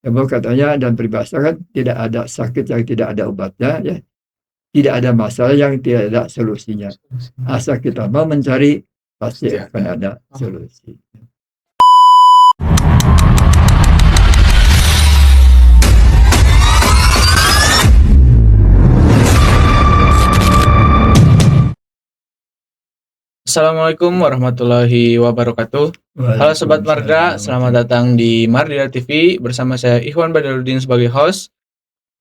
Sebab katanya dan peribahasa kan tidak ada sakit yang tidak ada obatnya, ya. Tidak ada masalah yang tidak ada solusinya. Asal kita mau mencari, pasti akan ada solusi. Assalamualaikum warahmatullahi wabarakatuh. Halo Sobat Marga, selamat datang di Mardira TV bersama saya Ikhwan Badaludin sebagai host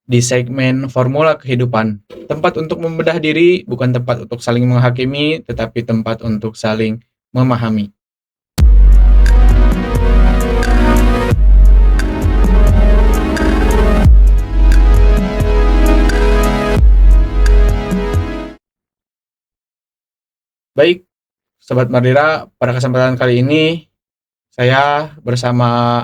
di segmen Formula Kehidupan. Tempat untuk membedah diri, bukan tempat untuk saling menghakimi, tetapi tempat untuk saling memahami. Baik, Sobat Mardira, pada kesempatan kali ini saya bersama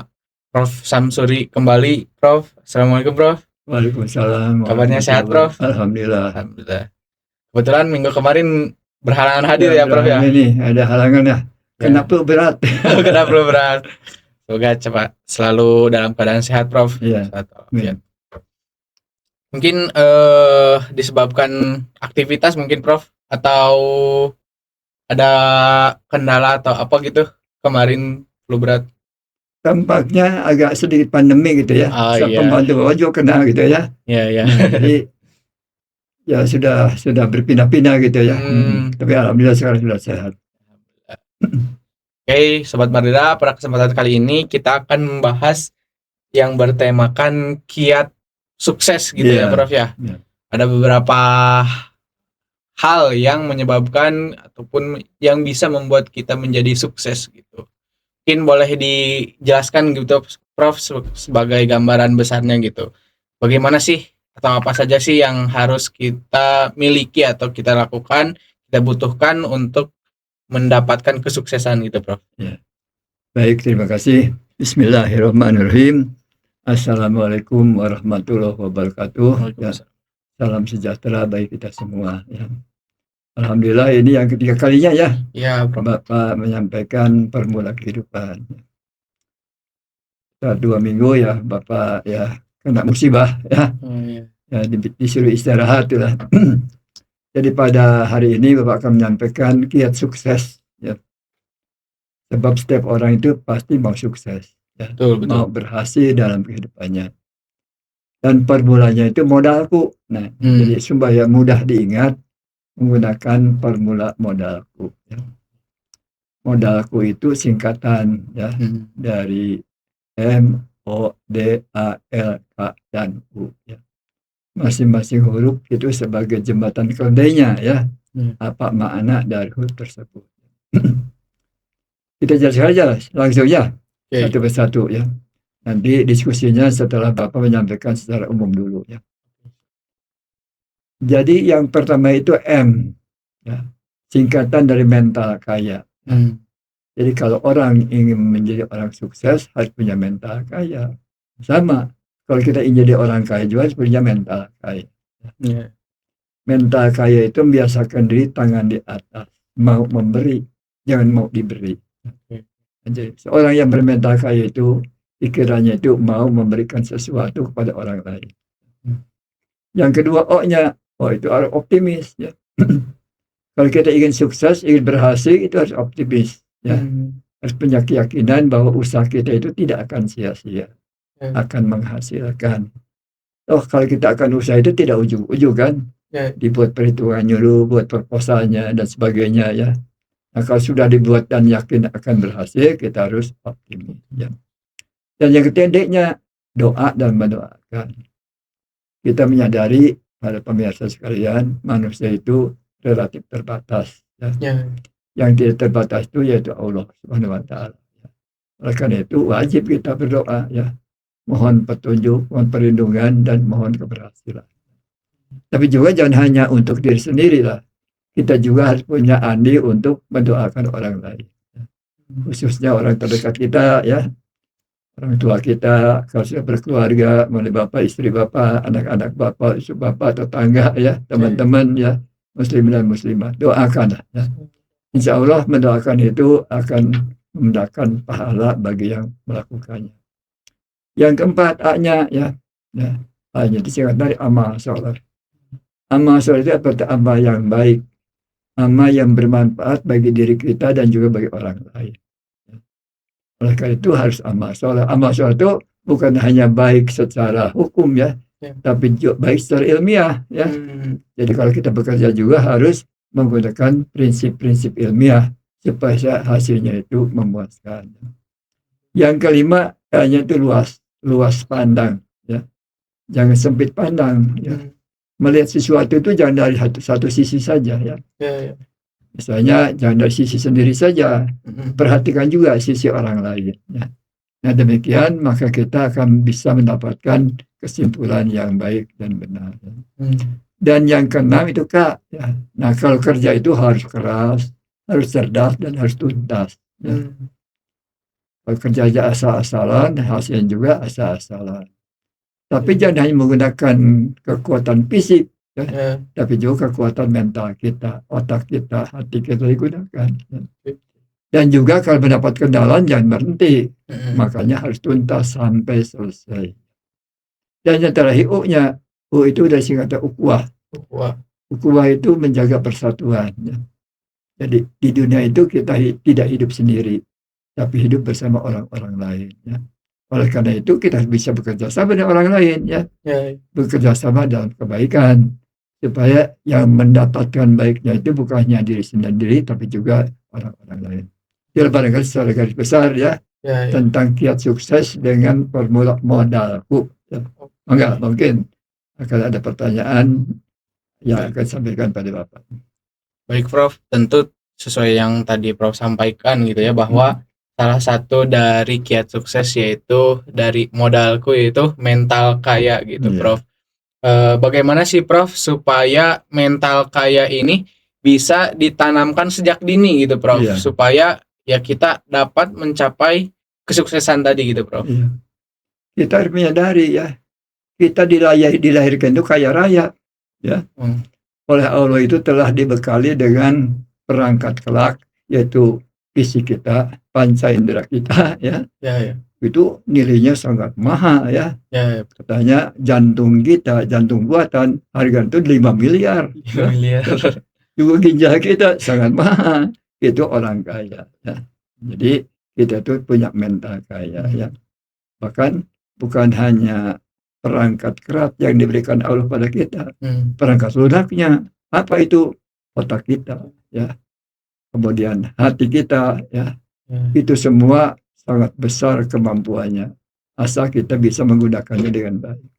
Prof. Samsuri kembali. Prof, Assalamualaikum Prof. Waalaikumsalam. Kabarnya sehat Prof? Alhamdulillah. Alhamdulillah. Kebetulan minggu kemarin berhalangan hadir ya Prof ya? Ini ada halangan ya. Kena flu berat. Kena flu berat. Semoga cepat selalu dalam keadaan sehat Prof. Iya. Ya. Mungkin disebabkan aktivitas mungkin Prof, atau ada kendala atau apa gitu kemarin flu berat? Tampaknya agak sedikit pandemi gitu ya. Iya. Pembantu ojo kena gitu ya. Iya. Jadi ya sudah berpindah-pindah gitu ya. Tapi alhamdulillah sekarang sudah sehat. Oke, Sobat Mardira, pada kesempatan kali ini kita akan membahas yang bertemakan kiat sukses gitu ya Prof ya. Ada beberapa hal yang menyebabkan ataupun yang bisa membuat kita menjadi sukses gitu. Mungkin boleh dijelaskan gitu Prof sebagai gambaran besarnya gitu. Bagaimana sih atau apa saja sih yang harus kita miliki atau kita lakukan, kita butuhkan untuk mendapatkan kesuksesan gitu Prof. Ya. Baik, terima kasih. Bismillahirrahmanirrahim. Assalamualaikum warahmatullahi wabarakatuh. Ya. Salam sejahtera bagi kita semua ya. Alhamdulillah ini yang ketiga kalinya ya. Ya, Bapak menyampaikan formula kehidupan. Setelah 2 minggu ya Bapak ya kena musibah ya. Ya disuruh istirahat ya. Jadi pada hari ini Bapak akan menyampaikan kiat sukses ya. Sebab setiap orang itu pasti mau sukses ya. Betul. Mau berhasil dalam kehidupannya. Dan formulanya itu modalku. Nah, jadi supaya mudah diingat menggunakan formula modalku ya. Modalku itu singkatan ya dari M, O, D, A, L, K, dan U ya. Masing-masing huruf itu sebagai jembatan keledainya ya. Apa makna dari huruf tersebut? Kita jelaskan aja langsung ya. Satu persatu ya. Nanti diskusinya setelah Bapak menyampaikan secara umum dulu ya. Jadi yang pertama itu M ya. Singkatan dari mental kaya. Jadi kalau orang ingin menjadi orang sukses harus punya mental kaya. Sama, kalau kita ingin jadi orang kaya juga harus punya mental kaya. Mental kaya itu membiasakan diri tangan di atas, mau memberi, jangan mau diberi. Jadi seorang yang bermental kaya itu pikirannya itu mau memberikan sesuatu kepada orang lain. Yang kedua O-nya, itu harus optimis ya. Kalau kita ingin sukses, ingin berhasil itu harus optimis ya. Harus punya keyakinan bahwa usaha kita itu tidak akan sia-sia, akan menghasilkan. Kalau kita akan usaha itu tidak ujug-ujug kan, dibuat perhitungan dulu, buat proposalnya dan sebagainya ya. Nah, kalau sudah dibuat dan yakin akan berhasil, kita harus optimis ya. Dan yang ketiganya doa dan mendoakan. Kita menyadari pada pemirsa sekalian, manusia itu relatif terbatas ya. Yang tidak terbatas itu yaitu Allah Subhanahu wa taala. Oleh karena itu wajib kita berdoa ya. Mohon petunjuk, mohon perlindungan dan mohon keberhasilan. Tapi juga jangan hanya untuk diri sendiri lah. Kita juga harus punya andil untuk mendoakan orang lain. Khususnya orang terdekat kita ya. Orang tua kita, kalau sudah berkeluarga, mulai bapak, istri bapak, anak-anak bapak, isu bapak, tetangga ya, teman-teman ya, muslim dan muslimah, doakan ya. Insya Allah mendoakan itu akan mendatangkan pahala bagi yang melakukannya. Yang keempat A-nya ya. Ya. A-nya disingkat dari amal soleh. Amal soleh itu apa? Amal yang baik, amal yang bermanfaat bagi diri kita dan juga bagi orang lain. Oleh karena itu harus amal soleh. Amal soleh itu bukan hanya baik secara hukum ya, tapi juga baik secara ilmiah ya. Jadi kalau kita bekerja juga harus menggunakan prinsip-prinsip ilmiah supaya hasilnya itu memuaskan. Yang kelima, hanya itu luas pandang ya. Jangan sempit pandang ya. Melihat sesuatu itu jangan dari satu sisi saja ya. Misalnya jangan dari sisi sendiri saja, perhatikan juga sisi orang lain ya. Nah demikian maka kita akan bisa mendapatkan kesimpulan yang baik dan benar. Dan yang keenam itu Kak ya. Nah kalau kerja itu harus keras, harus cerdas dan harus tuntas ya. Kalau kerja aja asal-asalan, hasilnya juga asal-asalan. Tapi jangan hanya menggunakan kekuatan fisik ya, tapi juga kekuatan mental kita, otak kita, hati kita digunakan. Dan juga kalau mendapat kendala jangan berhenti, makanya harus tuntas sampai selesai. Dan yang terakhir U-nya, U itu dari singkatan ukhuwah. Ukhuwah itu menjaga persatuan. Ya. Jadi di dunia itu kita tidak hidup sendiri, tapi hidup bersama orang-orang lain. Ya. Oleh karena itu kita bisa bekerja sama dengan orang lain ya. Bekerja sama dalam kebaikan supaya yang mendapatkan baiknya itu bukan hanya diri sendiri tapi juga orang-orang lain. Jadi barangkali secara garis besar ya, tentang kiat sukses dengan formula modalku. Ya. Enggak mungkin akan ada pertanyaan yang akan sampaikan pada Bapak. Baik Prof, tentu sesuai yang tadi Prof sampaikan gitu ya bahwa salah satu dari kiat sukses yaitu dari modalku yaitu mental kaya gitu Prof. Bagaimana sih Prof supaya mental kaya ini bisa ditanamkan sejak dini gitu Prof supaya ya kita dapat mencapai kesuksesan tadi gitu Prof. Kita harus menyadari ya kita dilahirkan itu kaya raya ya. Oleh Allah itu telah dibekali dengan perangkat kelak yaitu fisik kita, panca indera kita ya. Itu nilainya sangat mahal ya. Katanya jantung kita, jantung buatan harga itu 5 miliar. 5 miliar. Juga ginjal kita sangat mahal. Itu orang kaya ya. Jadi kita tuh punya mental kaya ya. Bahkan bukan hanya perangkat keras yang diberikan Allah pada kita, perangkat lunaknya apa itu? Otak kita ya. Kemudian hati kita ya, itu semua sangat besar kemampuannya asal kita bisa menggunakannya dengan baik.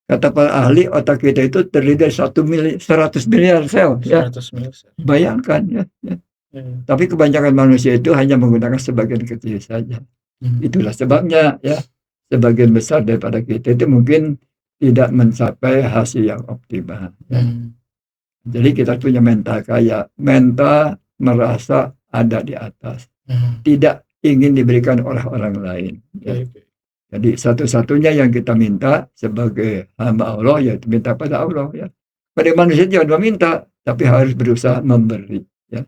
Kata para ahli otak kita itu terdiri dari 100 miliar sel ya. Bayangkan ya. Tapi kebanyakan manusia itu hanya menggunakan sebagian kecil saja. Itulah sebabnya ya sebagian besar daripada kita itu mungkin tidak mencapai hasil yang optimal ya. Jadi kita punya mental kaya, mental merasa ada di atas, tidak ingin diberikan oleh orang lain. Ya. Jadi satu-satunya yang kita minta sebagai hamba Allah yaitu minta pada Allah ya. Pada manusia jangan meminta, tapi harus berusaha memberi. Ya.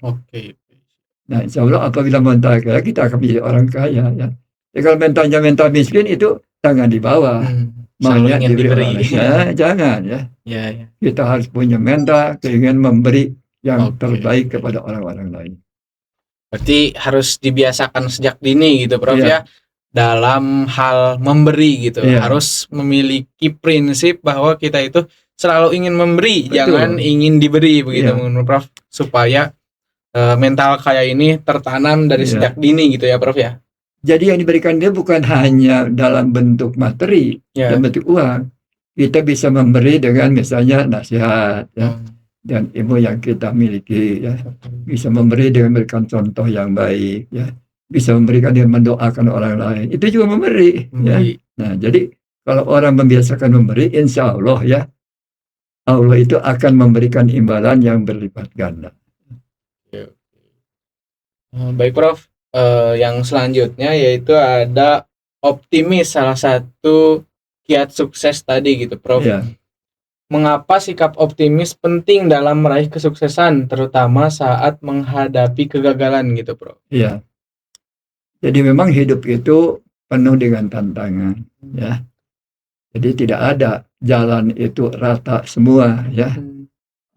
Nah, insya Allah apabila mental kaya kita akan menjadi orang kaya ya. Jadi kalau mentalnya mental miskin itu jangan dibawa. Maunya diberi. Ya, jangan ya. Kita harus punya mental keinginan memberi yang terbaik kepada orang-orang lain. Berarti harus dibiasakan sejak dini gitu Prof ya. Dalam hal memberi gitu. Harus memiliki prinsip bahwa kita itu selalu ingin memberi, jangan ingin diberi begitu menurut Prof. Supaya mental kaya ini tertanam dari sejak dini gitu ya Prof ya. Jadi yang diberikan dia bukan hanya dalam bentuk materi, dalam bentuk uang. Kita bisa memberi dengan misalnya nasihat ya. Dan ilmu yang kita miliki ya, bisa memberi dengan memberikan contoh yang baik ya, bisa memberikan dengan mendoakan orang lain, itu juga memberi ya. Nah jadi kalau orang membiasakan memberi, insya Allah ya Allah itu akan memberikan imbalan yang berlipat ganda. Baik Prof, yang selanjutnya yaitu ada optimis, salah satu kiat sukses tadi gitu Prof. Mengapa sikap optimis penting dalam meraih kesuksesan, terutama saat menghadapi kegagalan gitu, Bro? Iya. Jadi memang hidup itu penuh dengan tantangan, ya. Jadi tidak ada jalan itu rata semua, ya,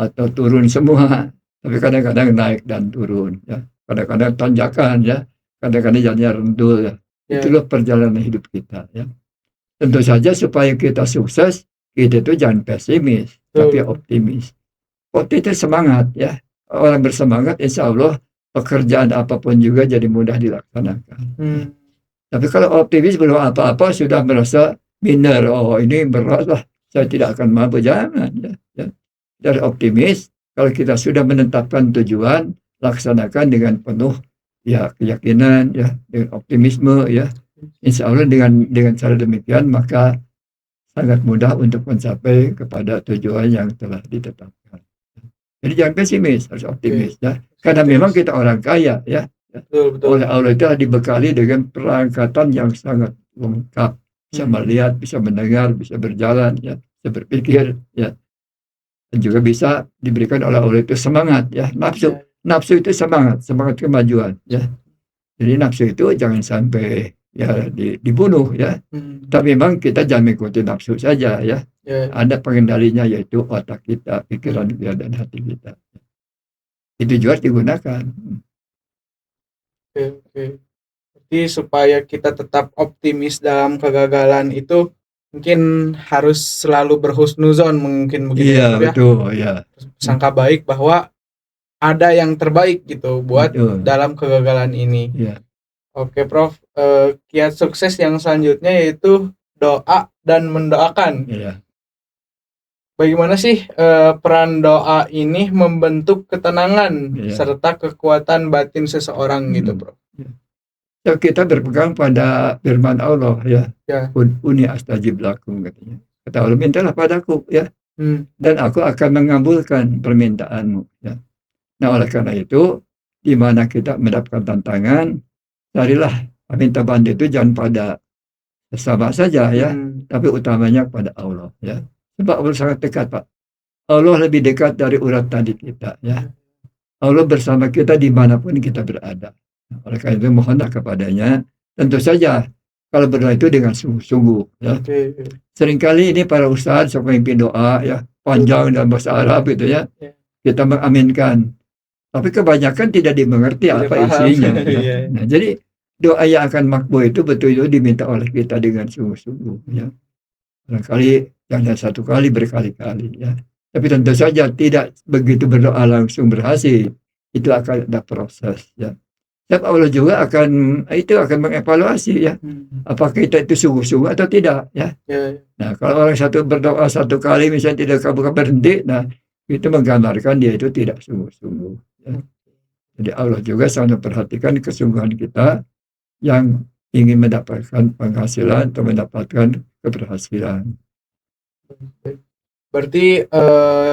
atau turun semua, tapi kadang-kadang naik dan turun, ya. Kadang-kadang tanjakan, ya, kadang-kadang jalannya rendul, ya. Itulah perjalanan hidup kita, ya. Tentu saja supaya kita sukses, kita itu jangan pesimis, tapi optimis. Optimis itu semangat, ya. Orang bersemangat, insya Allah pekerjaan apapun juga jadi mudah dilaksanakan. Tapi kalau optimis belum apa-apa sudah merasa minder, oh ini berat lah, saya tidak akan mampu, jangan, ya. Dari optimis, kalau kita sudah menetapkan tujuan, laksanakan dengan penuh, ya, keyakinan, ya, dengan optimisme, ya. Insya Allah dengan cara demikian maka sangat mudah untuk mencapai kepada tujuan yang telah ditetapkan. Jadi jangan pesimis, harus optimis, ya. Karena memang kita orang kaya, ya. Betul. Oleh Allah itu dibekali dengan perangkatan yang sangat lengkap, bisa melihat, bisa mendengar, bisa berjalan, ya, bisa berpikir, ya. Dan juga bisa diberikan oleh Allah itu semangat, ya. Nafsu itu semangat kemajuan, ya. Jadi nafsu itu jangan sampai, ya, dibunuh, ya. Tapi memang kita jangan mengikuti nafsu saja, ya. Ada pengendalinya, yaitu otak kita, pikiran kita, dan hati kita. Itu juga digunakan. Oke. Jadi supaya kita tetap optimis dalam kegagalan itu mungkin harus selalu berhusnuzon, mungkin begitu. Iya, betul, ya. Sangka baik bahwa ada yang terbaik gitu buat dalam kegagalan ini. Ya. Oke, Prof. Kiat sukses yang selanjutnya yaitu doa dan mendoakan. Iya. Bagaimana sih peran doa ini membentuk ketenangan serta kekuatan batin seseorang gitu, Prof? Ya, kita berpegang pada firman Allah, ya. Uni astajib lakum, katanya. Kata Allah, mintalah padaku, ya. Dan aku akan mengabulkan permintaanmu, ya. Nah, oleh karena itu, di mana kita mendapatkan tantangan, carilah minta bantu itu jangan pada sesama saja, ya, tapi utamanya pada Allah, ya. Sebab Allah sangat dekat, Pak. Allah lebih dekat dari urat nadi kita, ya. Allah bersama kita dimanapun kita berada. Oleh karena itu mohonlah kepadanya. Tentu saja kalau berdoa itu dengan sungguh-sungguh, ya. Seringkali ini para ustadz memimpin doa, ya, panjang dalam bahasa Arab gitu, ya. Kita mengaminkan. Tapi kebanyakan tidak dimengerti apa isinya, ya. Nah, jadi doa yang akan makbul itu betul-betul diminta oleh kita dengan sungguh-sungguh, ya. Barangkali jangan satu kali, berkali-kali, ya. Tapi tentu saja tidak begitu berdoa langsung berhasil. Itu akan ada proses, ya. Dan Allah juga akan mengevaluasi, ya. Apakah kita itu sungguh-sungguh atau tidak, ya. Nah, kalau orang satu berdoa satu kali misalnya tidak kabul berhenti, nah itu menggambarkan dia itu tidak sungguh-sungguh, ya. Jadi Allah juga sangat memperhatikan kesungguhan kita yang ingin mendapatkan penghasilan atau mendapatkan keberhasilan. Berarti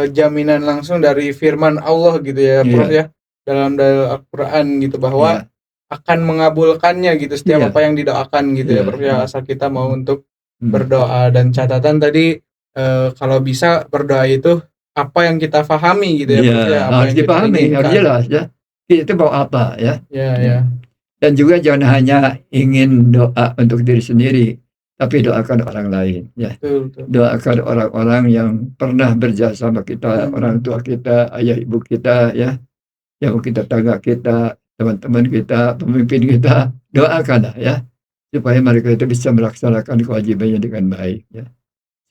jaminan langsung dari firman Allah gitu ya, Prof, ya, dalam Al-Quran gitu, bahwa akan mengabulkannya gitu setiap apa yang didoakan gitu, ya, Prof, ya, asal kita mau untuk berdoa. Dan catatan tadi kalau bisa berdoa itu apa yang kita pahami gitu, ya, Prof, ya, apa harus yang dipahami, harus jelas, ya. Kita itu mau apa, ya. Dan juga jangan hanya ingin doa untuk diri sendiri, tapi doakan orang lain, ya. Doakan orang-orang yang pernah berjasa sama kita, orang tua kita, ayah ibu kita, ya, yang kita tetangga kita, teman-teman kita, pemimpin kita, doakanlah, ya, supaya mereka itu bisa melaksanakan kewajibannya dengan baik, ya.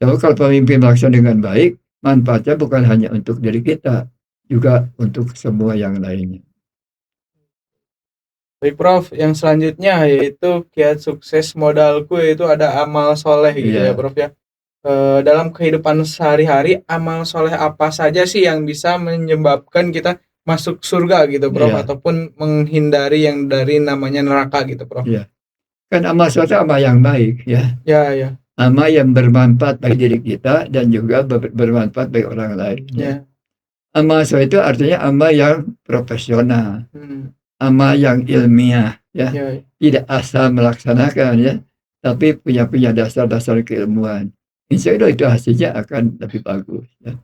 So, kalau pemimpin melaksanakan dengan baik, manfaatnya bukan hanya untuk diri kita, juga untuk semua yang lainnya. Baik, Prof, yang selanjutnya yaitu kiat sukses modalku, yaitu ada amal soleh gitu, ya, Prof, ya. Dalam kehidupan sehari-hari, amal soleh apa saja sih yang bisa menyebabkan kita masuk surga gitu, Prof, ataupun menghindari yang dari namanya neraka gitu, Prof? Kan amal soleh amal yang baik, ya. Amal yang bermanfaat bagi diri kita dan juga bermanfaat bagi orang lain, ya. Amal soleh itu artinya amal yang profesional, amal yang ilmiah, ya. Tidak asal melaksanakan, ya, tapi punya dasar-dasar keilmuan. Insya Allah itu hasilnya akan lebih bagus, ya.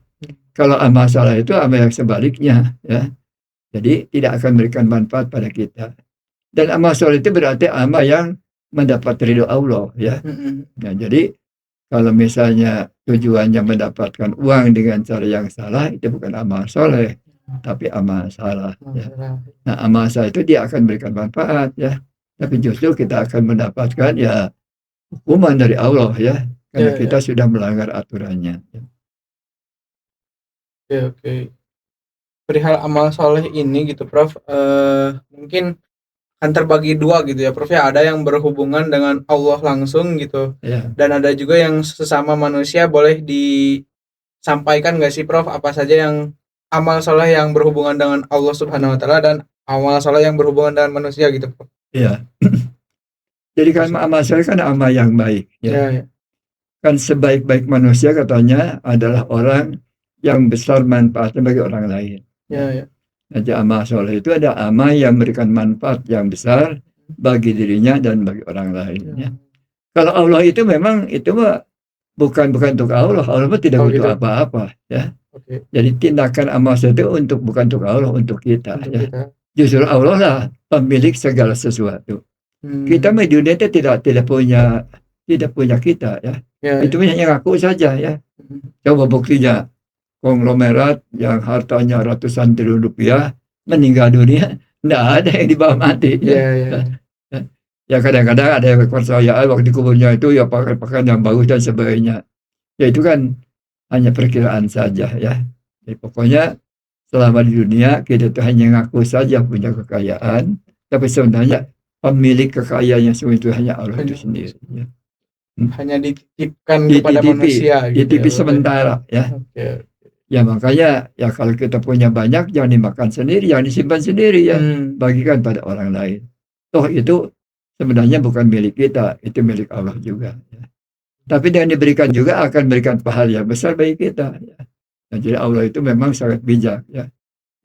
Kalau amal salah itu amal yang sebaliknya, ya. Jadi tidak akan memberikan manfaat pada kita. Dan amal soleh itu berarti amal yang mendapat ridho Allah ya. Nah, jadi kalau misalnya tujuannya mendapatkan uang dengan cara yang salah, itu bukan amal soleh, tapi amal salah ya. Nah, amal salah itu dia akan berikan manfaat ya, tapi justru kita akan mendapatkan ya hukuman dari Allah ya, karena kita sudah melanggar aturannya. Oke. Perihal amal soleh ini gitu Prof, mungkin kan terbagi dua gitu ya Prof ya, ada yang berhubungan dengan Allah langsung gitu dan ada juga yang sesama manusia. Boleh disampaikan nggak sih Prof apa saja yang amal soleh yang berhubungan dengan Allah Subhanahu Wa Taala dan amal soleh yang berhubungan dengan manusia gitu Prof? Iya. Jadi kan amal soleh kan amal yang baik ya. Kan sebaik-baik manusia katanya adalah orang yang besar manfaatnya bagi orang lain. Jadi amal soleh itu ada amal yang memberikan manfaat yang besar bagi dirinya dan bagi orang lainnya. Kalau Allah itu memang itu bukan untuk Allah tidak butuh apa-apa ya. Jadi tindakan amal soleh itu bukan untuk Allah, untuk kita ya. Justru Allah lah pemilik segala sesuatu. Kita di dunia itu tidak punya kita ya. Itu hanya ngaku saja ya. Coba buktinya. Konglomerat yang hartanya ratusan triliun rupiah meninggal dunia, tidak ada yang dibawa mati. Ya kadang-kadang ada yang percayaan waktu dikuburnya itu ya pakaian yang bagus dan sebagainya. Ya itu kan hanya perkiraan saja ya. Jadi pokoknya selama di dunia kita itu hanya ngaku saja punya kekayaan, tapi sebenarnya pemilik kekayaan yang semua itu hanya Allah itu sendiri. Ya. Hanya dititipkan kepada manusia. Dititipi sementara ya. Ya makanya ya kalau kita punya banyak jangan dimakan sendiri, jangan disimpan sendiri ya, bagikan pada orang lain. Toh itu sebenarnya bukan milik kita, itu milik Allah juga. Ya. Tapi dengan diberikan juga akan berikan pahala yang besar bagi kita. Ya. Nah, jadi Allah itu memang sangat bijak ya.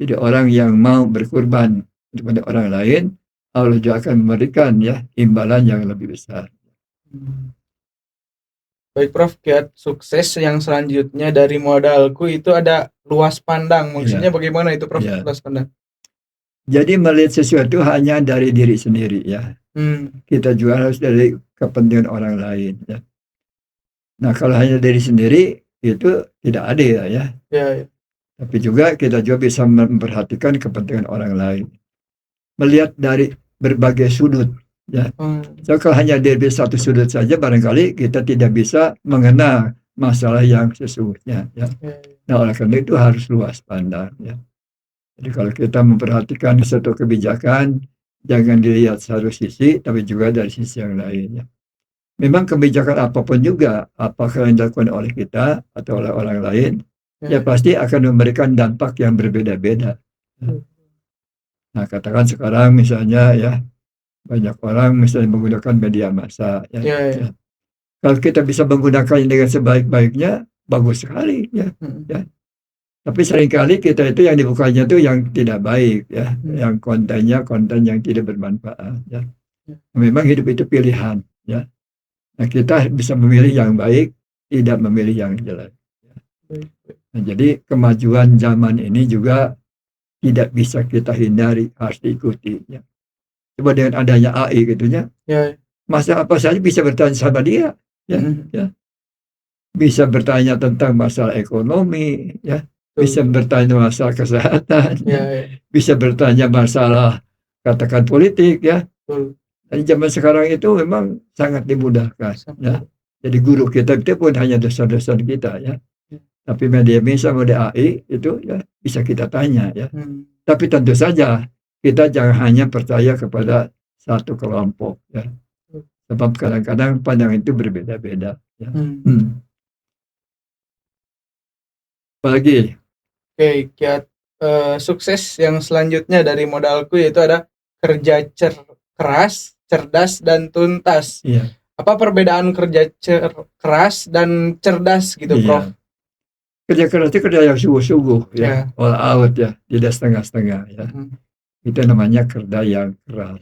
Jadi orang yang mau berkurban kepada orang lain, Allah juga akan memberikan ya imbalan yang lebih besar. Baik Prof, kiat sukses yang selanjutnya dari modalku itu ada luas pandang. Maksudnya bagaimana itu Prof? Luas pandang. Jadi melihat sesuatu hanya dari diri sendiri ya. Kita juga harus dari kepentingan orang lain ya. Nah kalau hanya dari sendiri itu tidak adil ya. Tapi juga kita juga bisa memperhatikan kepentingan orang lain. Melihat dari berbagai sudut. Ya, so, kalau hanya dari satu sudut saja barangkali kita tidak bisa mengenal masalah yang sesungguhnya. Ya. Nah oleh karena itu harus luas pandang. Ya. Jadi kalau kita memperhatikan satu kebijakan, jangan dilihat satu sisi, tapi juga dari sisi yang lainnya. Memang kebijakan apapun juga, apakah yang dilakukan oleh kita atau oleh orang lain, ya pasti akan memberikan dampak yang berbeda-beda. Ya. Nah katakan sekarang misalnya ya. Banyak orang misalnya menggunakan media massa ya. Kalau kita bisa menggunakannya dengan sebaik-baiknya bagus sekali ya. Tapi seringkali kita itu yang dibukanya itu yang tidak baik ya, yang kontennya konten yang tidak bermanfaat ya. Memang hidup itu pilihan ya. Nah, kita bisa memilih yang baik, tidak memilih yang jelek ya. Nah, jadi kemajuan zaman ini juga tidak bisa kita hindari, harus diikuti ya. Coba dengan adanya AI gitunya, masa apa saja bisa bertanya sama dia, ya. Bisa bertanya tentang masalah ekonomi, ya. Bisa bertanya masalah kesehatan, bisa bertanya masalah katakan politik, ya. Dan zaman sekarang itu memang sangat dimudahkan, ya. Jadi guru kita itu pun hanya dosen-dosen kita, ya. Tapi media media AI itu ya bisa kita tanya, ya. Tapi tentu saja kita jangan hanya percaya kepada satu kelompok ya. Sebab kadang-kadang pandangan itu berbeda-beda ya. Apalagi? Oke, kiat sukses yang selanjutnya dari modalku yaitu ada kerja keras, cerdas dan tuntas. Iya. Apa perbedaan kerja keras dan cerdas gitu, Prof? Kerja keras itu kerja yang sungguh-sungguh ya, all out ya, tidak setengah-setengah ya. Itu namanya kerja yang keras.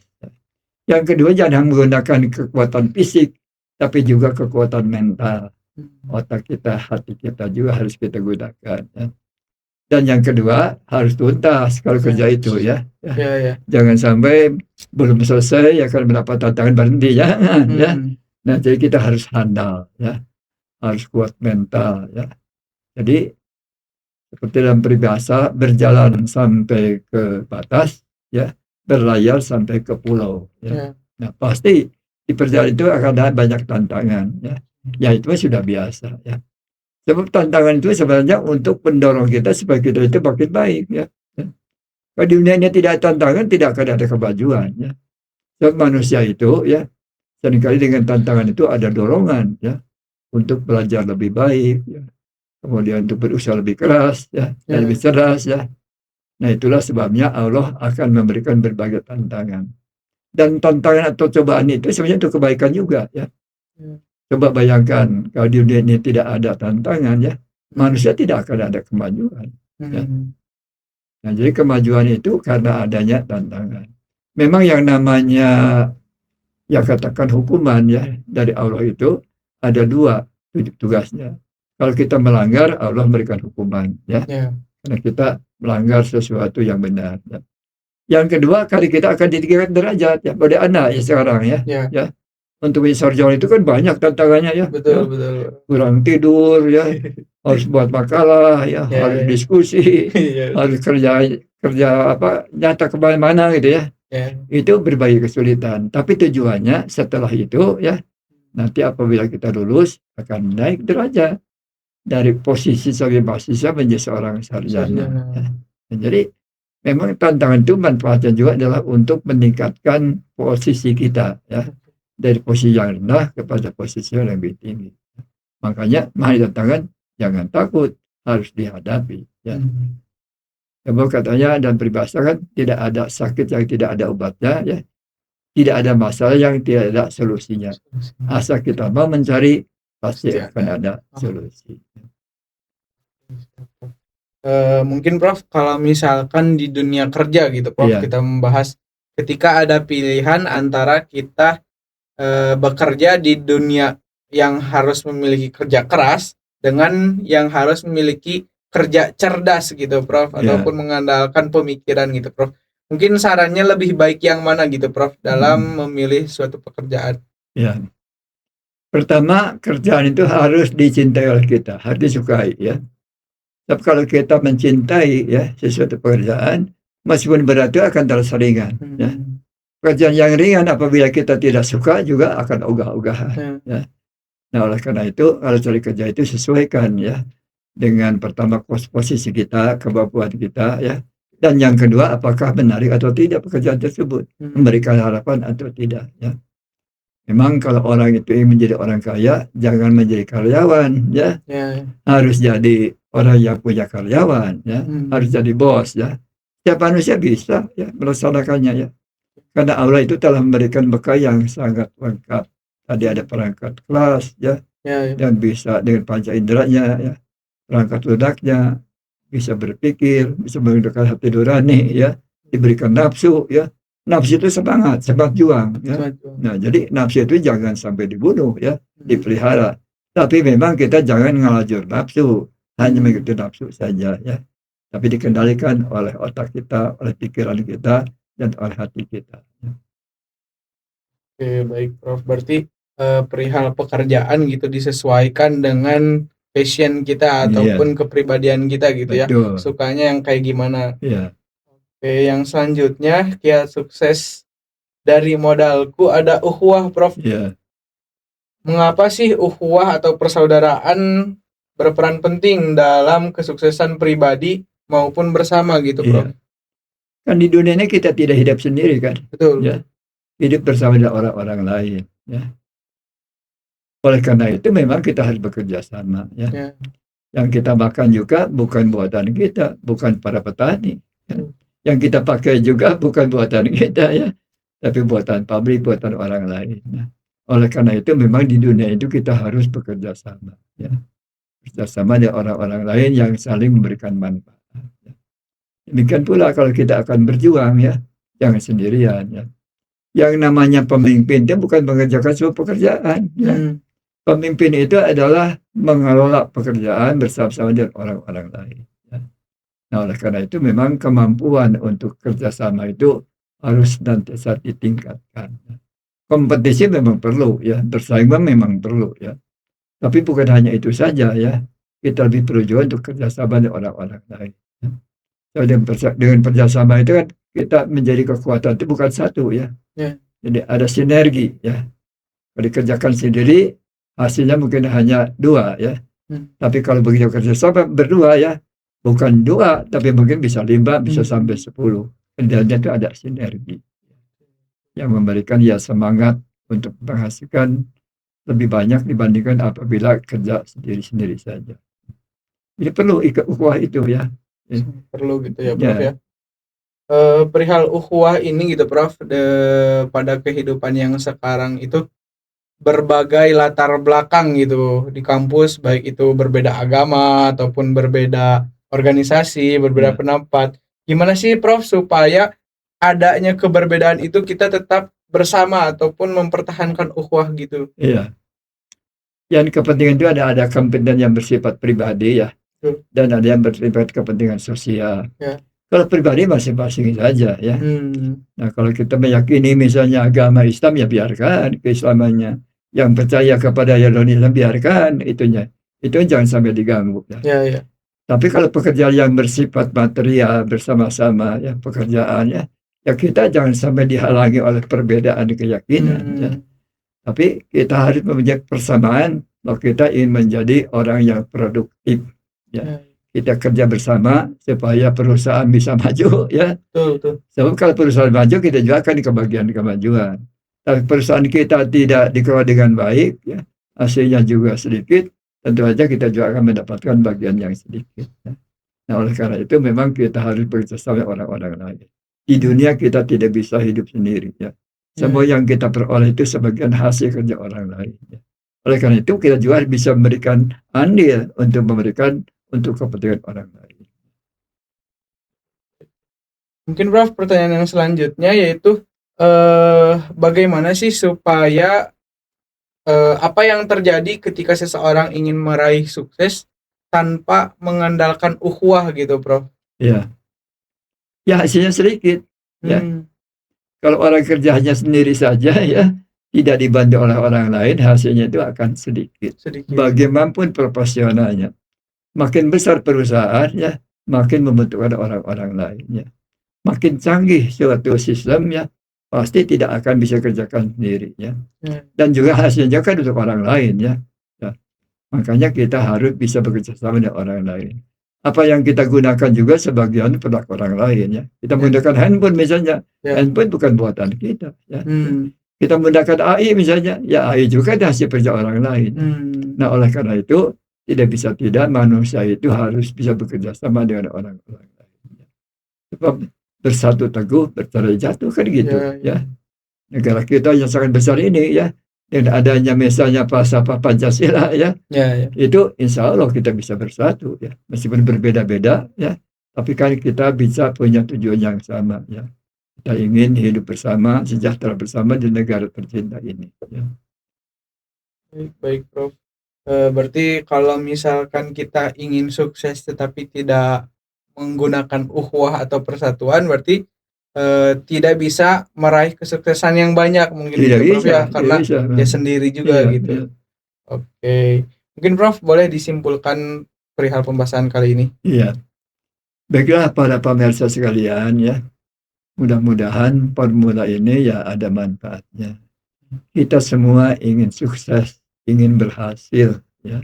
Yang kedua jangan menggunakan kekuatan fisik, tapi juga kekuatan mental. Otak kita, hati kita juga harus kita gunakan. Ya. Dan yang kedua harus tuntas kalau kerja itu ya. Ya. Jangan sampai belum selesai ya kan mendapat tantangan berhenti ya. Ya. Nah, jadi kita harus handal ya. Harus kuat mental ya. Jadi seperti dalam peribahasa, berjalan sampai ke batas ya, berlayar sampai ke pulau ya. Nah, pasti di perjalanan itu akan ada banyak tantangan ya. Ya itu sudah biasa ya. Sebab tantangan itu sebenarnya untuk mendorong kita supaya kita itu makin baik ya. Kalau di dunia ini tidak ada tantangan, tidak akan ada kemajuan ya. Sebab manusia itu ya, seringkali dengan tantangan itu ada dorongan ya untuk belajar lebih baik ya. Kemudian untuk berusaha lebih keras ya, dan lebih cerdas ya. Nah, itulah sebabnya Allah akan memberikan berbagai tantangan. Dan tantangan atau cobaan itu sebenarnya untuk kebaikan juga ya. Coba bayangkan kalau di dunia ini tidak ada tantangan ya, manusia tidak akan ada kemajuan. Ya. Nah, jadi kemajuan itu karena adanya tantangan. Memang yang namanya ya katakan hukuman ya dari Allah itu ada dua tugasnya. Kalau kita melanggar, Allah memberikan hukuman ya. Karena kita melanggar sesuatu yang benar. Ya. Yang kedua, kali kita akan ditinggikan derajat ya pada anak ya sekarang ya. Ya. Untuk menjadi sarjana itu kan banyak tantangannya ya. Betul. Kurang tidur ya, harus buat makalah ya, harus diskusi, harus kerja apa nyata kemana-mana gitu ya. Itu berbagai kesulitan. Tapi tujuannya setelah itu ya, nanti apabila kita lulus akan naik derajat dari posisi sebagai mahasiswa menjadi seorang sarjana. Ya. Jadi memang tantangan itu manfaatnya juga adalah untuk meningkatkan posisi kita ya. Dari posisi yang rendah kepada posisi yang lebih tinggi. Makanya menghadapi tantangan jangan takut, harus dihadapi ya. Sebab katanya dan peribahasa kan tidak ada sakit yang tidak ada obatnya ya. Tidak ada masalah yang tidak ada solusinya. Asal kita mau mencari pasti akan ada solusi. Mungkin Prof, kalau misalkan di dunia kerja gitu Prof, kita membahas ketika ada pilihan antara kita bekerja di dunia yang harus memiliki kerja keras dengan yang harus memiliki kerja cerdas gitu Prof, ataupun mengandalkan pemikiran gitu Prof. Mungkin sarannya lebih baik yang mana gitu Prof dalam memilih suatu pekerjaan? Ya. Pertama, kerjaan itu harus dicintai oleh kita, harus disukai ya. Tapi kalau kita mencintai ya sesuatu pekerjaan, meskipun berat itu akan terasa ringan ya. Pekerjaan yang ringan apabila kita tidak suka juga akan ogah-ogahan ya. Nah, oleh karena itu kalau cari kerja itu sesuaikan ya dengan pertama posisi kita, kemampuan kita ya. Dan yang kedua apakah menarik atau tidak pekerjaan tersebut, memberikan harapan atau tidak ya. Memang kalau orang itu ingin menjadi orang kaya, jangan menjadi karyawan ya. Harus jadi orang yang punya karyawan ya, harus jadi bos ya. Setiap manusia bisa ya melaksanakannya ya. Karena Allah itu telah memberikan bekal yang sangat lengkap. Tadi ada perangkat kelas ya, dan bisa dengan panca inderanya ya, perangkat ludaknya, bisa berpikir, bisa menggunakan hati nurani ya, diberikan nafsu ya. Nafsu itu semangat juang ya. Nah, jadi nafsu itu jangan sampai dibunuh ya, dipelihara. Tapi memang kita jangan ngelajur nafsu, hanya mengikuti nafsu saja ya. Tapi dikendalikan oleh otak kita, oleh pikiran kita, dan oleh hati kita. Oke, baik Prof. Berarti perihal pekerjaan gitu disesuaikan dengan passion kita ataupun kepribadian kita gitu. Betul. Ya. Sukanya yang kayak gimana. Oke, yang selanjutnya kiat sukses dari modalku ada ukhuwah Prof. Mengapa sih ukhuwah atau persaudaraan berperan penting dalam kesuksesan pribadi maupun bersama gitu Prof? Kan di dunia ini kita tidak hidup sendiri kan. Betul. Ya. Hidup bersama dengan orang-orang lain ya. Oleh karena itu memang kita harus bekerja sama ya. Yang kita makan juga bukan buatan kita, bukan para petani ya. Yang kita pakai juga bukan buatan kita ya, tapi buatan pabrik, buatan orang lain ya. Oleh karena itu memang di dunia itu kita harus bekerja sama ya. Bekerja sama dengan orang-orang lain yang saling memberikan manfaat ya. Demikian pula kalau kita akan berjuang ya, jangan sendirian ya. Yang namanya pemimpin itu bukan mengerjakan sebuah pekerjaan ya. Pemimpin itu adalah mengelola pekerjaan bersama-sama dengan orang-orang lain ya. Nah, oleh karena itu memang kemampuan untuk kerjasama itu harus senantiasa ditingkatkan. Kompetisi memang perlu ya, bersaing memang perlu ya. Tapi bukan hanya itu saja ya, kita lebih perlu juga untuk kerjasama dengan orang-orang lain. Ya. Dengan kerjasama itu kan kita menjadi kekuatan itu bukan satu ya. Jadi ada sinergi ya. Kalau dikerjakan sendiri hasilnya mungkin hanya 2 ya. Tapi kalau begitu kerjasama berdua ya, bukan 2 tapi mungkin bisa 5 bisa sampai 10. Kendalanya itu ada sinergi yang memberikan ya semangat untuk menghasilkan lebih banyak dibandingkan apabila kerja sendiri-sendiri saja. Jadi perlu ukhuwah itu ya. Perlu gitu ya Prof ya. Perihal ukhuwah ini gitu Prof, pada kehidupan yang sekarang itu berbagai latar belakang gitu di kampus, baik itu berbeda agama ataupun berbeda organisasi, berbeda pendapat. Gimana sih Prof supaya adanya keberbedaan itu kita tetap bersama ataupun mempertahankan ukhuwah gitu? Iya. Yang kepentingan itu ada kepentingan yang bersifat pribadi ya, dan ada yang bersifat kepentingan sosial. Kalau pribadi masing-masing saja ya. Nah kalau kita meyakini misalnya agama Islam ya biarkan keislamannya. Yang percaya kepada Islam biarkan itunya. Itu jangan sampai diganggu. Ya. Tapi kalau pekerjaan yang bersifat material bersama-sama ya pekerjaannya, ya kita jangan sampai dihalangi oleh perbedaan keyakinan. Ya. Tapi kita harus mempunyai persamaan bahwa kita ingin menjadi orang yang produktif. Ya. Kita kerja bersama supaya perusahaan bisa maju ya. Betul. Sebab kalau perusahaan maju kita juga akan kebagian kemajuan. Tapi perusahaan kita tidak dikelola dengan baik ya, hasilnya juga sedikit, tentu saja kita juga akan mendapatkan bagian yang sedikit ya. Nah oleh karena itu memang kita harus bekerjasama dengan orang-orang lain. Di dunia kita tidak bisa hidup sendiri ya. Semua yang kita peroleh itu sebagian hasil kerja orang lain ya. Oleh karena itu kita juga bisa memberikan andil untuk kepentingan orang lain. Mungkin Prof pertanyaan yang selanjutnya yaitu bagaimana sih supaya apa yang terjadi ketika seseorang ingin meraih sukses tanpa mengandalkan ukhuwah gitu Prof? Ya hasilnya sedikit ya. Kalau orang kerja hanya sendiri saja ya, tidak dibantu oleh orang lain, hasilnya itu akan sedikit. Bagaimanapun proporsionalnya. Makin besar perusahaan ya, makin membutuhkan orang-orang lainnya. Makin canggih suatu sistem ya, pasti tidak akan bisa kerjakan sendiri ya. Dan juga hasilnya kan untuk orang lain ya. Makanya kita harus bisa bekerja sama dengan orang lain. Apa yang kita gunakan juga sebagian produk orang lain ya. Kita menggunakan handphone misalnya, handphone bukan buatan kita ya. Kita menggunakan AI misalnya, ya AI juga hasil kerja orang lain. Nah oleh karena itu tidak bisa tidak manusia itu harus bisa bekerja sama dengan orang-orang lain. Sebab bersatu teguh, bercerai jatuh kan gitu ya. Negara kita yang sangat besar ini ya, dengan adanya misalnya falsafah Pancasila ya, itu insya Allah kita bisa bersatu ya, meskipun berbeda-beda ya, tapi kan kita bisa punya tujuan yang sama ya. Kita ingin hidup bersama, sejahtera bersama di negara tercinta ini ya. Baik Prof. Berarti kalau misalkan kita ingin sukses tetapi tidak menggunakan ukhuwah atau persatuan, berarti tidak bisa meraih kesuksesan yang banyak mungkin tidak gitu Prof bisa, ya, karena dia sendiri juga gitu. Oke. Mungkin Prof boleh disimpulkan perihal pembahasan kali ini. Iya. Baiklah para pemirsa sekalian ya. Mudah-mudahan formula ini ya ada manfaatnya. Kita semua ingin sukses, ingin berhasil ya.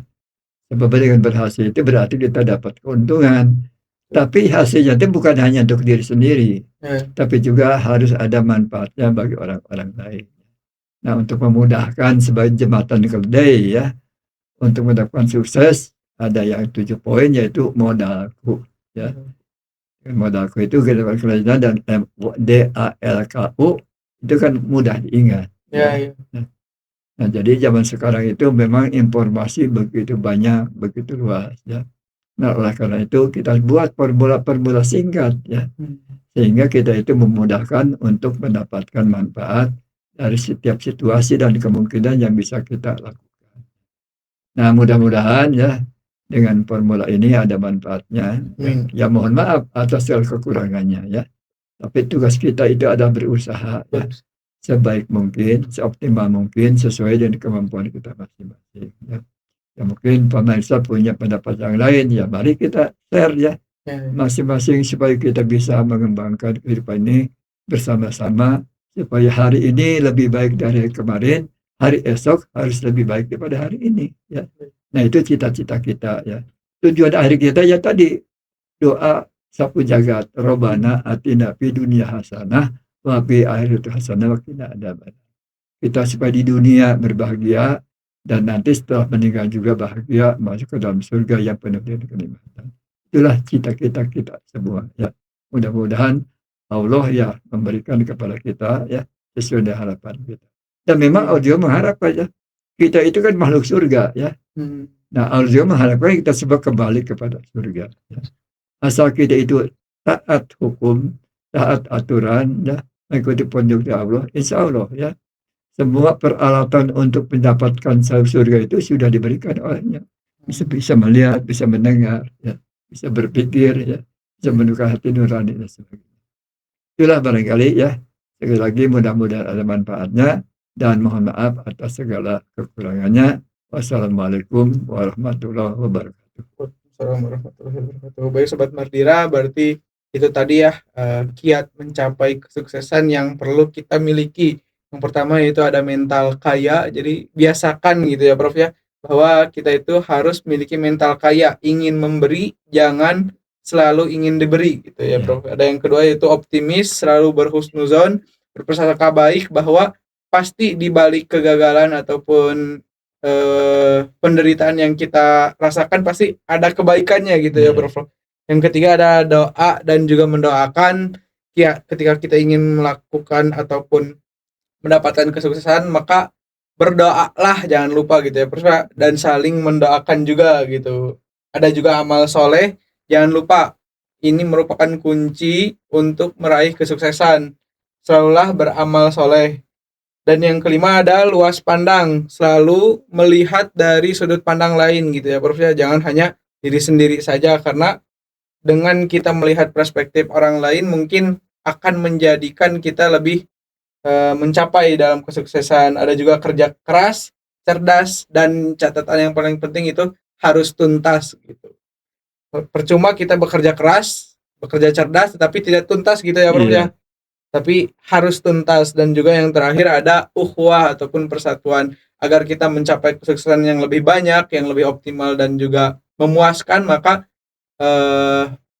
Sebab dengan berhasil itu berarti kita dapat keuntungan. Tapi hasilnya itu bukan hanya untuk diri sendiri, tapi juga harus ada manfaatnya bagi orang-orang lain. Nah, untuk memudahkan sebagai jembatan keledai ya, untuk mendapatkan sukses ada yang 7 poin yaitu modalku ya. Modalku itu kelainan dan DALKU itu kan mudah diingat. Nah, jadi zaman sekarang itu memang informasi begitu banyak, begitu luas ya. Nah, oleh karena itu kita buat formula-formula singkat ya, sehingga kita itu memudahkan untuk mendapatkan manfaat dari setiap situasi dan kemungkinan yang bisa kita lakukan. Nah, mudah-mudahan ya dengan formula ini ada manfaatnya. Ya mohon maaf atas segala kekurangannya ya. Tapi tugas kita itu adalah berusaha ya, sebaik mungkin, seoptimal mungkin sesuai dengan kemampuan kita masing-masing ya. Ya mungkin pemirsa punya pendapat yang lain ya, mari kita share ya masing-masing supaya kita bisa mengembangkan kehidupan ini bersama-sama supaya hari ini lebih baik dari kemarin, hari esok harus lebih baik daripada hari ini ya. Nah itu cita-cita kita ya. Tujuan akhir kita ya tadi doa sapu jagat robana atina fi dunia hasanah wa fi akhirati hasanah wa qina adzabannar. Kita supaya di dunia berbahagia dan nanti setelah meninggal juga bahagia masuk ke dalam surga yang penuh dengan kenikmatan. Itulah cita-cita kita semua ya. Mudah-mudahan Allah ya memberikan kepada kita ya sesuai dengan harapan kita. Dan memang audio mengharap aja. Kita itu kan makhluk surga ya. Nah, audio mengharapkan kita semua kembali kepada surga ya. Asal kita itu taat hukum, taat aturan ya, mengikuti petunjuk Allah, insya Allah ya. Semua peralatan untuk mendapatkan surga itu sudah diberikan olehnya. Bisa melihat, bisa mendengar, ya, bisa berpikir, ya, bisa menukar hati nurani dan sebagainya. Itulah barangkali ya. Sekali lagi mudah-mudahan ada manfaatnya dan mohon maaf atas segala kekurangannya. Wassalamualaikum warahmatullahi wabarakatuh. Waalaikumsalam warahmatullahi wabarakatuh. Baik Sobat Mardira, berarti itu tadi ya kiat mencapai kesuksesan yang perlu kita miliki. Yang pertama yaitu ada mental kaya. Jadi biasakan gitu ya Prof ya, bahwa kita itu harus memiliki mental kaya, ingin memberi, jangan selalu ingin diberi gitu ya Prof. Ada yang kedua yaitu optimis, selalu berhusnuzon, berprasangka baik bahwa pasti di balik kegagalan ataupun penderitaan yang kita rasakan pasti ada kebaikannya gitu ya Prof. Yang ketiga ada doa dan juga mendoakan ya, ketika kita ingin melakukan ataupun mendapatkan kesuksesan maka berdoalah, jangan lupa gitu ya Prof, dan saling mendoakan juga gitu. Ada juga amal soleh, jangan lupa ini merupakan kunci untuk meraih kesuksesan. Selalulah beramal soleh. Dan yang kelima ada luas pandang, selalu melihat dari sudut pandang lain gitu ya Prof ya, jangan hanya diri sendiri saja, karena dengan kita melihat perspektif orang lain mungkin akan menjadikan kita lebih mencapai dalam kesuksesan. Ada juga kerja keras, cerdas, dan catatan yang paling penting itu harus tuntas gitu. Percuma kita bekerja keras, bekerja cerdas tetapi tidak tuntas gitu ya Prof ya. Tapi harus tuntas. Dan juga yang terakhir ada ukhuwah ataupun persatuan, agar kita mencapai kesuksesan yang lebih banyak, yang lebih optimal dan juga memuaskan, maka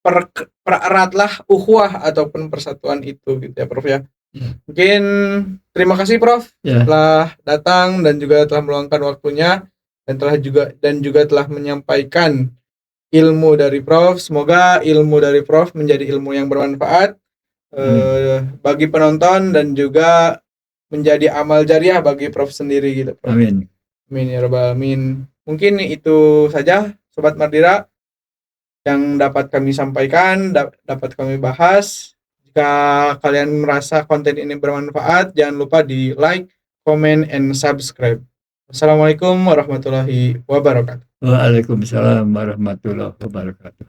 pereratlah ukhuwah ataupun persatuan itu gitu ya Prof ya. Mungkin terima kasih Prof telah datang dan juga telah meluangkan waktunya dan juga telah menyampaikan ilmu dari Prof. Semoga ilmu dari Prof menjadi ilmu yang bermanfaat bagi penonton dan juga menjadi amal jariah bagi Prof sendiri gitu Prof. Amin. Amin ya rabbal alamin. Mungkin itu saja Sobat Mardira yang dapat kami sampaikan, dapat kami bahas. Jika kalian merasa konten ini bermanfaat, jangan lupa di like, comment, and subscribe. Wassalamualaikum warahmatullahi wabarakatuh. Waalaikumsalam warahmatullahi wabarakatuh.